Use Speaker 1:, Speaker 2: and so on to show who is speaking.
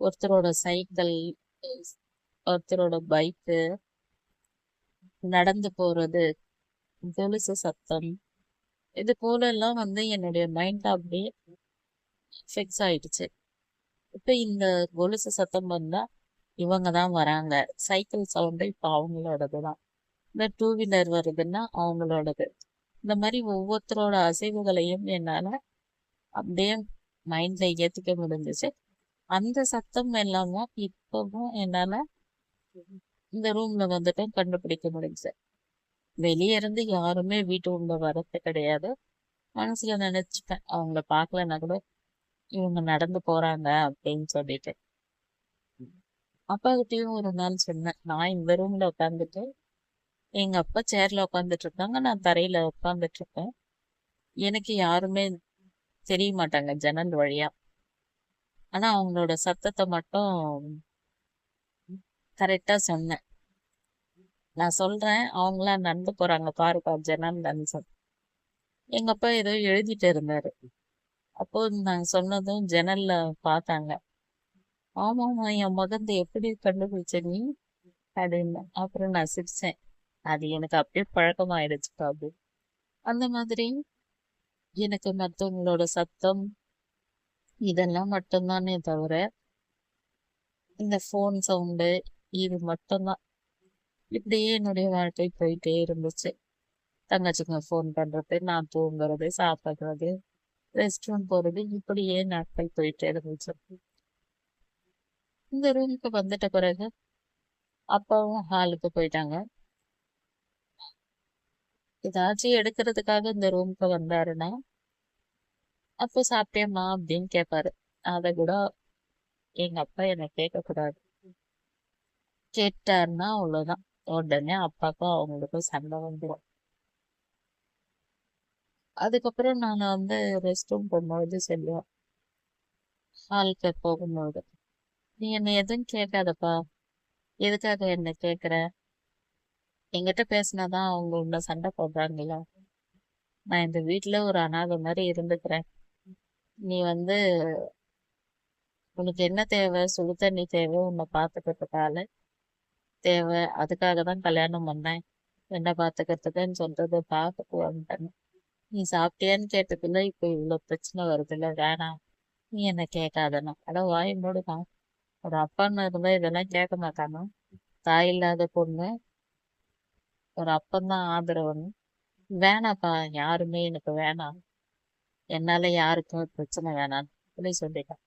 Speaker 1: ஒருத்தரோட சைக்கிள், ஒருத்தரோட பைக்கு, நடந்து போறது, கொலுசு சத்தம், இது போல எல்லாம் என்னுடைய மைண்ட் அப்படியே ஃபிக்ஸ் ஆயிடுச்சு. இப்ப இந்த கொலுசு சத்தம் வந்தா இவங்க தான் வராங்க. சைக்கிள் சவுண்டு இப்ப அவங்களோடதுதான். இந்த டூ வீலர் வருதுன்னா அவங்களோடது. இந்த மாதிரி ஒவ்வொருத்தரோட அசைவுகளையும் என்னால அப்படியே மைண்ட்ல ஏத்துக்க முடிஞ்சிச்சு. அந்த சத்தம் எல்லாமே இப்பவும் என்னால இந்த ரூம்ல கண்டுபிடிக்க முடிஞ்சுச்சு. வெளியே இருந்து யாருமே வீட்டு உள்ள வரது கிடையாது. மனசுல நினைச்சுப்பேன், அவங்கள பார்க்கலன்னா கூட இவங்க நடந்து போறாங்க அப்படின்னு சொல்லிட்டு. அப்பா கிட்டயும் ஒரு நாள் சொன்னேன், நான் இந்த ரூம்ல உட்காந்துட்டு எங்க அப்பா சேர்ல உட்காந்துட்டு இருக்காங்க, நான் தரையில உட்காந்துட்டு இருக்கேன். எனக்கு யாருமே தெரிய மாட்டாங்க ஜன்னல் வழியா. ஆனா அவங்களோட சத்தத்தை மட்டும் கரெக்டா சொன்னேன். நான் சொல்றேன், அவங்களா நடந்து போறாங்க பாருப்பா ஜன்னல். எங்க அப்பா ஏதோ எழுதிட்டு இருந்தாரு. அப்போ நான் சொன்னதும் ஜன்னல்ல பார்த்தாங்க. ஆமாமா, என் முகத்தை எப்படி கண்டுபிடிச்ச நீ அப்படின்னு. அப்புறம் நான் சிரிச்சேன். அது எனக்கு அப்படியே பழக்கமாயிடுச்சுப்பா அப்படி. அந்த மாதிரி எனக்கு மற்றவங்களோட சத்தம் இதெல்லாம் மட்டும்தானே தவிர இந்த ஃபோன் சவுண்டு இது மட்டும்தான். இப்படியே என்னுடைய வாழ்க்கை போயிட்டே இருந்துச்சு. தங்கச்சிங்க ஃபோன் பண்றது, நான் தூங்குறது, சாப்பிடுறது, ரெஸ்ட் ரூம் போறது, இப்படியே நாட்கள் போயிட்டே இருந்துச்சு. இந்த ரூமுக்கு வந்துட்ட பிறகு அப்பாவும் ஹாலுக்கு போயிட்டாங்க. ஏதாச்சும் எடுக்கிறதுக்காக இந்த ரூமுக்கு வந்தாருன்னா அப்போ சாப்பிட்டேம்மா அப்படின்னு கேட்பாரு. அதை கூட எங்க அப்பா என்னை கேட்கக்கூடாது. கேட்டாருன்னா அவ்வளவுதான், உடனே அப்பாக்கும் அவங்களுக்கும் சண்டை வந்துடும். அதுக்கப்புறம் நான் ரெஸ்ட் ரூம் போகும்போது சொல்லுவேன், ஹாலுக்கு போகும்போது, நீ என்னை எதுவும் கேட்காதப்பா, எதுக்காக என்ன கேட்குற? என்கிட்ட பேசினாதான் அவங்க உள்ள சண்டை போடுறாங்களா? நான் இந்த வீட்டுல ஒரு அனாதை மாதிரி இருந்துக்கிறேன். நீ உனக்கு என்ன தேவை? சுடு தண்ணி தேவை, உன்னை பார்த்துக்கிறதுக்கால தேவை, அதுக்காக தான் கல்யாணம் பண்ணேன், என்ன பார்த்துக்கிறதுக்குன்னு சொல்றது பார்த்துட்டு வந்துட்டேன். நீ சாப்பிட்டியான்னு கேட்டதுல இப்ப இவ்வளவு பிரச்சனை வருதுல்ல, வேணாம், நீ என்ன கேட்காதனா? அட வாய் மூடுதான். ஒரு அப்பான்னு இருந்தா இதெல்லாம் கேட்க மாட்டானா? தாய் இல்லாத பொண்ணு, ஒரு அப்பந்தான் ஆதரவன்னு. வேணாப்பா, யாருமே எனக்கு வேணாம், என்னால யாருக்கும் பிரச்சனை வேணாம் சொல்லி சொல்லிட்டான்.